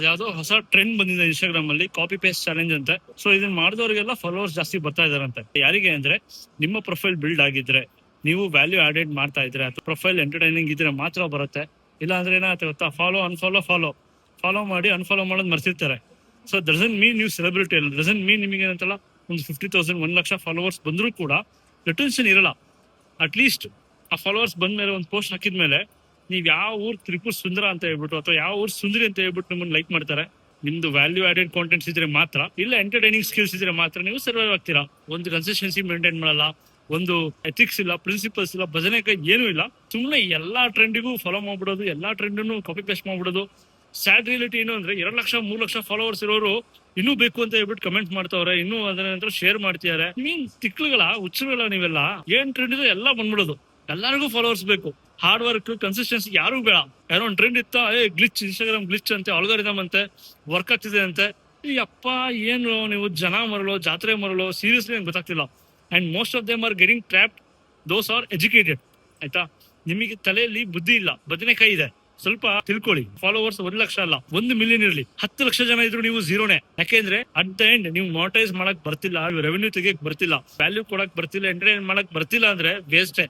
ಯಾವ್ದೋ ಹೊಸ ಟ್ರೆಂಡ್ ಬಂದಿದೆ ಇನ್ಸ್ಟಾಗ್ರಾಮ್ ಅಲ್ಲಿ, ಕಾಪಿ ಪೇಸ್ಟ್ ಚಾಲೆಂಜ್ ಅಂತ. ಸೊ ಇದನ್ನ ಮಾಡಿದವರಿಗೆಲ್ಲ ಫಾಲೋವರ್ಸ್ ಜಾಸ್ತಿ ಬರ್ತಾ ಇದಾರಂತೆ. ಯಾರಿಗೆ ಅಂದ್ರೆ, ನಿಮ್ಮ ಪ್ರೊಫೈಲ್ ಬಿಲ್ಡ್ ಆಗಿದ್ರೆ, ನೀವು ವ್ಯಾಲ್ಯೂ ಆಡೆಡ್ ಮಾಡ್ತಾ ಇದ್ರೆ, ಅಥವಾ ಪ್ರೊಫೈಲ್ ಎಂಟರ್ಟೈನಿಂಗ್ ಇದ್ರೆ ಮಾತ್ರ ಬರುತ್ತೆ. ಇಲ್ಲ ಅಂದ್ರೆ ಏನಾಗುತ್ತೆ ಗೊತ್ತಾ, ಫಾಲೋ ಅನ್ಫಾಲೋ ಫಾಲೋ ಮಾಡಿ ಅನ್ಫಾಲೋ ಮಾಡೋದು ಮರ್ತಿರ್ತಾರೆ. ಸೊ ಡಸಂಟ್ ಮೀನ್ ನೀವು ಸೆಲೆಬ್ರಿಟಿ ಅಲ್ಲ, ಡಸಂಟ್ ಮೀನ್ ನಿಮಗೆ ಏನಂತಲ್ಲ ಒಂದು 50,000 1 ಲಕ್ಷ ಫಾಲೋವರ್ಸ್ ಬಂದ್ರು ಕೂಡ ರಿಟೆನ್ಷನ್ ಇರಲ್ಲ. ಅಟ್ಲೀಸ್ಟ್ ಆ ಫಾಲೋವರ್ಸ್ ಬಂದ್ಮೇಲೆ ಒಂದು ಪೋಸ್ಟ್ ಹಾಕಿದ್ಮೇಲೆ ನೀವ್ ಯಾವ ಊರ್ ತ್ರಿಪುರ್ ಸುಂದರ ಅಂತ ಹೇಳ್ಬಿಟ್ಟು ಅಥವಾ ಯಾವ ಊರ್ ಸುಂದರಿ ಅಂತ ಹೇಳ್ಬಿಟ್ಟು ನಿಮ್ಮನ್ನ ಲೈಕ್ ಮಾಡ್ತಾರೆ. ನಿಮ್ದು ವ್ಯಾಲ್ಯೂ ಆಡೆಡ್ ಕಾಂಟೆಂಟ್ಸ್ ಇದ್ರೆ ಮಾತ್ರ, ಇಲ್ಲ ಎಂಟರ್ಟೈನಿಂಗ್ ಸ್ಕಿಲ್ಸ್ ಇದ್ರೆ ಮಾತ್ರ ನೀವು ಸರ್ವೈವ್ ಆಗ್ತೀರಾ. ಒಂದು ಕನ್ಸಿಸ್ಟೆನ್ಸಿ ಮೇಂಟೈನ್ ಮಾಡಲ್ಲ, ಒಂದು ಎಥಿಕ್ಸ್ ಇಲ್ಲ, ಪ್ರಿನ್ಸಿಪಲ್ಸ್ ಇಲ್ಲ, ಭಜನೆಕಾಯಿ ಏನೂ ಇಲ್ಲ. ಸುಮ್ಮನೆ ಎಲ್ಲಾ ಟ್ರೆಂಡಿಗೂ ಫಾಲೋ ಮಾಡ್ಬಿಡೋದು, ಎಲ್ಲಾ ಟ್ರೆಂಡನ್ನು ಕಾಪಿ ಪೇಸ್ಟ್ ಮಾಡ್ಬಿಡೋದು. ಸ್ಯಾಡ್ ರಿಯಾಲಿಟಿ ಏನು ಅಂದ್ರೆ 2 ಲಕ್ಷ 3 ಲಕ್ಷ ಫಾಲೋವರ್ಸ್ ಇರೋರು ಇನ್ನೂ ಬೇಕು ಅಂತ ಹೇಳ್ಬಿಟ್ಟು ಕಮೆಂಟ್ ಮಾಡ್ತಾವ್ರೆ, ಇನ್ನೂ ಅದರ ನಂತರ ಶೇರ್ ಮಾಡ್ತಿದ್ದಾರೆ. ಮೀನ್ ತಿಕ್ಳುಗಳ ಹುಚ್ಚುಗಳ ನೀವೆಲ್ಲ. ಏನ್ ಟ್ರೆಂಡ್ ಇದೆ ಎಲ್ಲ ಬಂದ್ಬಿಡೋದು. ಎಲ್ಲರಿಗೂ ಫಾಲೋವರ್ಸ್ ಬೇಕು. ಹಾರ್ಡ್ ವರ್ಕ್ ಕನ್ಸಿಸ್ಟೆನ್ಸಿ ಯಾರು ಬೇಡ. ಯಾರೋ ಒಂದು ಟ್ರೆಂಡ್ ಇತ್ತ, ಗ್ಲಿಚ್, ಇನ್ಸ್ಟಾಗ್ರಾಮ್ ಗ್ಲಿಚ್ ಅಂತೆ, ಆಲ್ಗಾರಿದಮ್ ಅಂತೆ, ವರ್ಕ್ ಆಗ್ತಿದೆ ಅಂತೆ. ಈ ಅಪ್ಪ ಏನು ನೀವು ಜನ ಮರಳು, ಜಾತ್ರೆ ಮರಳು, ಸೀರಿಯಸ್ಲಿ ನಂಗೆ ಗೊತ್ತಾಗ್ತಿಲ್ಲ. And most of them are getting trapped. Those are educated. ಆಯ್ತಾ, ನಿಮಗೆ ತಲೆಯಲ್ಲಿ ಬುದ್ಧಿ ಇಲ್ಲ, ಬದನೆಕಾಯಿ ಇದೆ. ಸ್ವಲ್ಪ ತಿಳ್ಕೊಳ್ಳಿ. ಫಾಲೋವರ್ಸ್ 1 ಲಕ್ಷ ಅಲ್ಲ, 1 ಮಿಲಿಯನ್ ಇರ್ಲಿ, 10 ಲಕ್ಷ ಜನ ಇದ್ರು ನೀವು ಝೀರೋನೇ. ಯಾಕೆಂದ್ರೆ ಅಟ್ ದ ಎಂಡ್ ನೀವು ಮಾನಿಟೈಸ್ ಮಾಡಕ್ ಬರ್ತಿಲ್ಲ, ರೆವೆನ್ಯೂ ತೆಗಿಯಕ್ ಬರ್ತಿಲ್ಲ, ವ್ಯಾಲ್ಯೂ ಕೊಡಕ್ ಬರ್ತಿಲ್ಲ, ಎಂಟರ್ಟೈನ್ ಮಾಡಕ್ ಬರ್ತಿಲ್ಲ ಅಂದ್ರೆ ವೇಸ್ಟೇ.